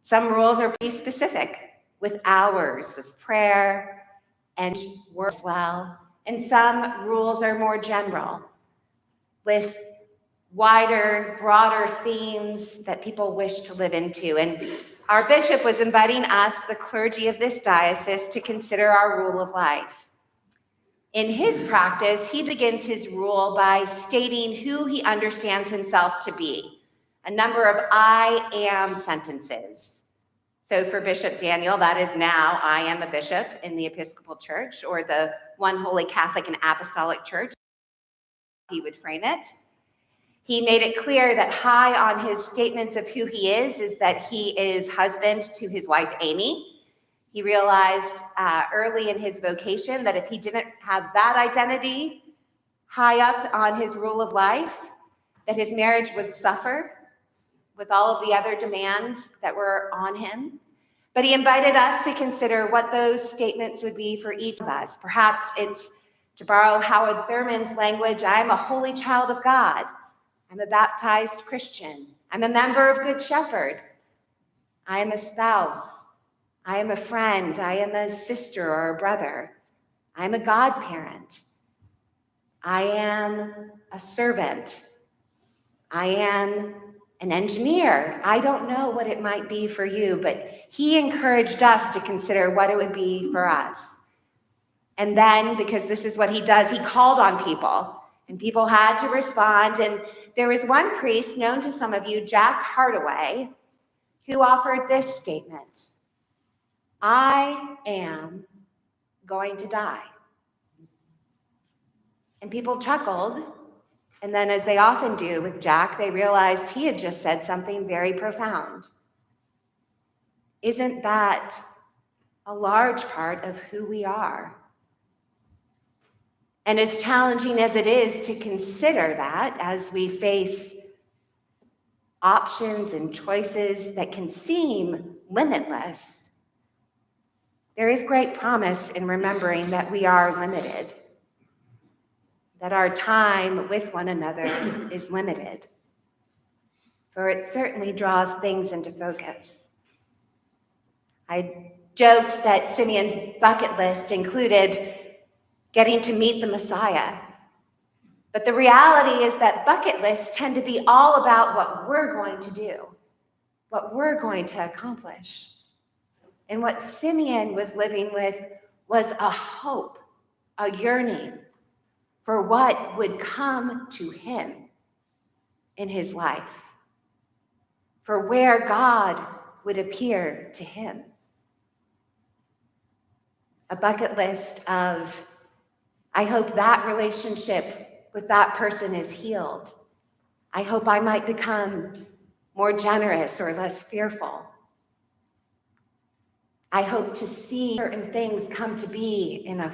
Some rules are pretty specific, with hours of prayer and work as well. And some rules are more general, with wider, broader themes that people wish to live into. And our bishop was inviting us, the clergy of this diocese, to consider our rule of life. In his practice, he begins his rule by stating who he understands himself to be, a number of I am sentences. So for Bishop Daniel, that is now, I am a bishop in the Episcopal Church, or the one holy Catholic and Apostolic Church, he would frame it. He made it clear that high on his statements of who he is that he is husband to his wife, Amy. He realized early in his vocation that if he didn't have that identity high up on his rule of life, that his marriage would suffer with all of the other demands that were on him. But he invited us to consider what those statements would be for each of us. Perhaps it's, to borrow Howard Thurman's language, I am a holy child of God. I'm a baptized Christian. I'm a member of Good Shepherd. I am a spouse. I am a friend. I am a sister or a brother. I am a godparent. I am a servant. I am an engineer. I don't know what it might be for you, but he encouraged us to consider what it would be for us. And then, because this is what he does, he called on people, and people had to respond. And there was one priest known to some of you, Jack Hardaway, who offered this statement: I am going to die. And people chuckled. And then, as they often do with Jack, they realized he had just said something very profound. Isn't that a large part of who we are? And as challenging as it is to consider that as we face options and choices that can seem limitless, there is great promise in remembering that we are limited, that our time with one another is limited, for it certainly draws things into focus. I joked that Simeon's bucket list included getting to meet the Messiah. But the reality is that bucket lists tend to be all about what we're going to do, what we're going to accomplish. And what Simeon was living with was a hope, a yearning for what would come to him in his life, for where God would appear to him. A bucket list of, I hope that relationship with that person is healed. I hope I might become more generous or less fearful. I hope to see certain things come to be in a